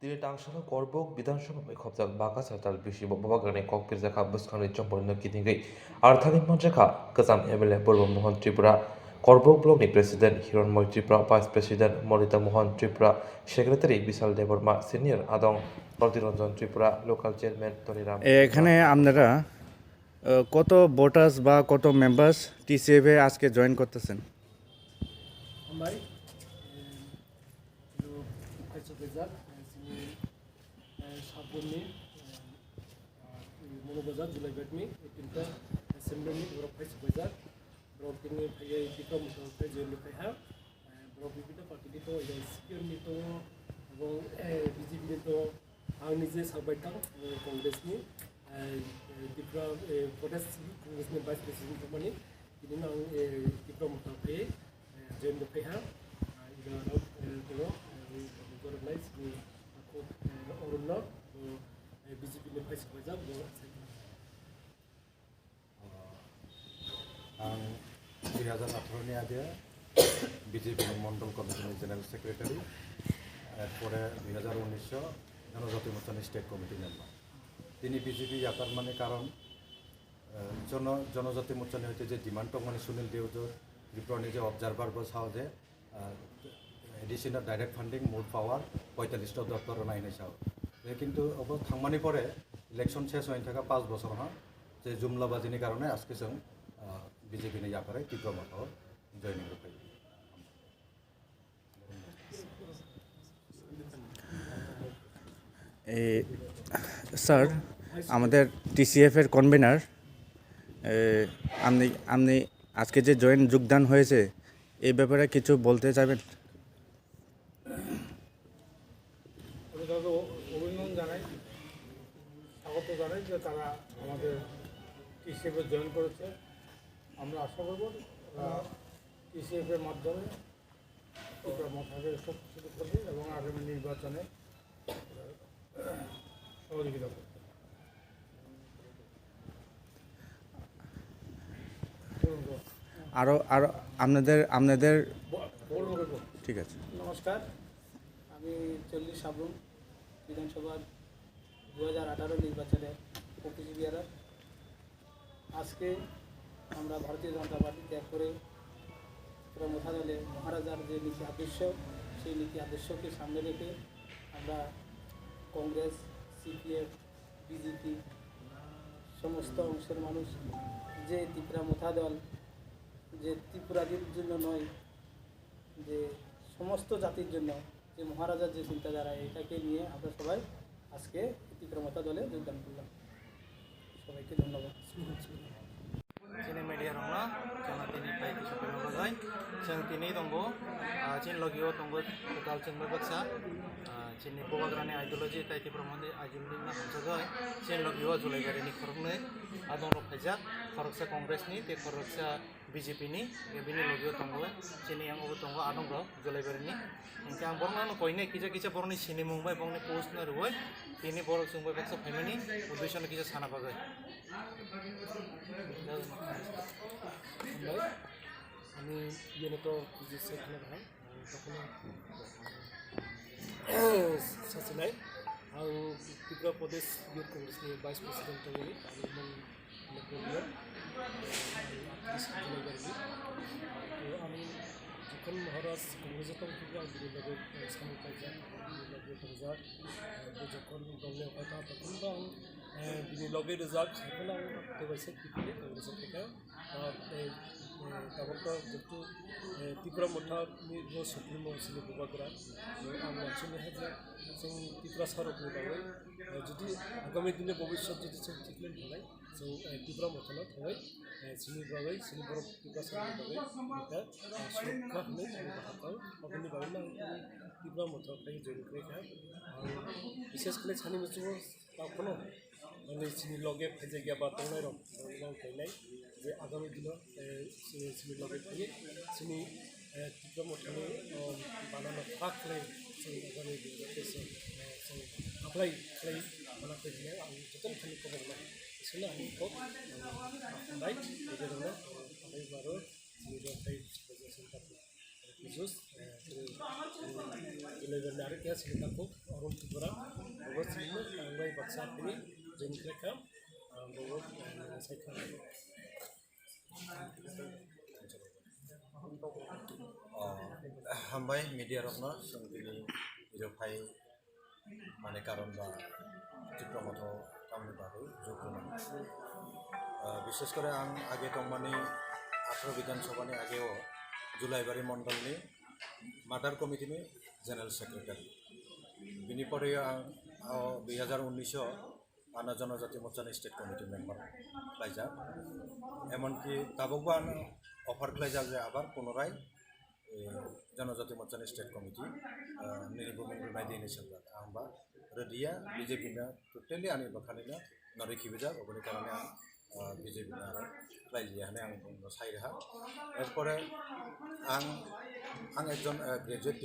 Dili tangsana korbok bidansama mai khopjak baka satal bisi babagane kokpir jaka buskhani chomporno kitingai arthani manjaka kazam MLA Purbo Mohan Tripura korbok block ni president Hiranmoy Tripura vice president Morita Mohan Tripura secretary Bisal Deborma senior adong Pratiranjan Tripura local chairman Toniram এখানে আপনারা কত voters বা কত members টিসিএফে আজকে join করতেছেন? Ambai, lo kaisa bezar, sini sabunni, mono bezar julai betmi, itinta assembly borok kaisa bezar, borok ini payai kita musuh payai jeli payah, borok bibida parti itu ya sekian itu, borok BJP itu, ang nije sabai tang Kongres ni, Tripura Protest Kongres ni vice president kemana, ini nang Tripura musuh payai. Join the payah, organize the Orunna, BJP ni vice president, ang 2018 ni ada BJP Mondal কমিটির general secretary এরপরে 2019 জনজাতি মোর্চার state committee member তিনি BJP ইয়াতার মানে কারণ জনজাতি মোর্চা হইতে যে ডিমান্ড মানে সুনীল দেউজোর ত্রিপুরানি যে অবজারভার বা চাও যে এডিশনাল ডাইরেক্ট ফান্ডিং মুড পাওয়ার 45টা দপ্তর নাইনে চাও কিন্তু থাকমানি পরে ইলেকশন শেষ হয়ে থাকা 5 বছর হ্যাঁ যে জুমলাবাজিনি কারণে আজকে जों বিজেপি নি ইয়াপারে ত্রিপুরা মঠও জয়েনিং করতে স্যার আমাদের টিসিএফ এর কনভেনার আপনি আজকে যে যোগদান হয়েছে এই ব্যাপারে কিছু বলতে চাইবেন? আমি তাদের অভিনন্দন জানাই, স্বাগত জানাই যে তারা আমাদের টিসিএফে জয়েন করেছে। আমরা আশা করব টিসিএফের মাধ্যমে ত্রিপুরা মঠাকে শক্তিশালী করবে এবং আগামী নির্বাচনে সহযোগিতা করবে। আরও আপনাদের ঠিক আছে। নমস্কার, আমি 40 সাবরুম বিধানসভার 2018 নির্বাচনে প্রতিযোগিতারা আজকে আমরা ভারতীয় জনতা পার্টি ত্যাগ করে মোথা দলে মহারাজার যে নীতি আদর্শ সেই নীতি আদর্শকে সামনে রেখে আমরা কংগ্রেস, সিপিএফ, বিজেপি সমস্ত অংশের মানুষ যে ত্রিপুরা মোথা দল যে ত্রিপুরাদের জন্য নয়, যে সমস্ত জাতির জন্য যে মহারাজার যে চিন্তাধারা এটাকে নিয়ে আমরা সবাই আজকে ত্রিপুরা মোথা দলে যোগদান করলাম। সবাইকে ধন্যবাদ। Sini media rongna jangan tini pai ki sampai mabagai jang tini tonggo chin logio tonggo total chin berbaksa chin program ideology tai ti promondi ideology na hamsagai chin logio julai gari ni khorne adong ro phajak khoroksa congress ni te khoroksa BJP ni bini logio tonggo chin yang obo tonggo adong ro julai gari ni engke ang borna no koine kija borni sini mumbai bongni post na ruoi tini borok sungbai baksa family uddesho na kija sana bagai আমি ইয়ে তো যে সেখানে ভাই তখন সাচিলাই ଆଉ ତ୍ରିପୁରା ପ୍ରଦେଶ youth କଂଗ୍ରେସର vice president ବୋଲି আমি যখন মহারাজ কংগ্রেস তখন সামনে কাজা যখন দলে কথা তখন তো বিনি লগে রেজাল্ট সেখানে আমি দেবাইছে কংগ্রেসের থেকে তারপর তো যেহেতু ত্রিপুরা মঠাनि सुप्रिम सिनि बुबागोरा आं मोनसेनो जे जों त्रिपुरा सारकनि बागै जुदि आगामी दिने भबिष्यत जुदि जों ट्रिटमेन्ट थानाय जों त्रिपुरा मठानो थाङै जोंनि बागै जोंनि बर' त्रिपुरा सारकनि बागै दा सुरक्षा होनाय जोंनि बाहागाव अगनि बागैनो आं त्रिपुरा मठाव थाङै जइन खाय बिशेष करे सानि मोनसेबो दाखोनो माने जोंनि लगे फायजे गैयाबा दंनाय रं गायनाय जे आगामी दिनाव जोंनि लगे थायो जोंनि ত্রিপুরা মঠাनि बानानो थाखाय जों आगामी दिनाव जों एप्लाइ खालामनानै होनाय आं जोथोन खालामनो खबर बिसोरनो आं खौ खालामबाय गेजेरावनो आमफ्राय बारो जोंनि Khusus Ilegal dari kia sini aku orang Tripura Bobot sini anggai baksa ini jadi mereka Bobot saya kan हामबाय मिडिया रत्न जों दिनै निरफाय माने कारन बा डिप्ल'माथ' कामनि बागै जौगानाय बिसेस करे आं आगे दं माने 18 विधानसभानि आगेआव जुलाइबारि मण्डलनि मादार कमिटिनि जेनेरेल सेक्रेटारि बिनिफ्राय आं 2019 आना जनजाति मोर्चानि स्टेट कमिटि मेम्बार खालायजाक एमनकि दाबोबो आं अफार खालायजाक जे आबार पुनराय जनजाति मोर्चानि स्टेट कमिटि निर्भुमिन नायदिनि सोंबाय आंबा रेडिया बिजेपिना टोटेलि आंनि बाखानिनो नरिखिबिजा अबनि कारणे आं बिजेपिना आरो खालायलिया होननानै आं बुंनो सायरेहा एरपरे आं एकजन ग्रेजुवेट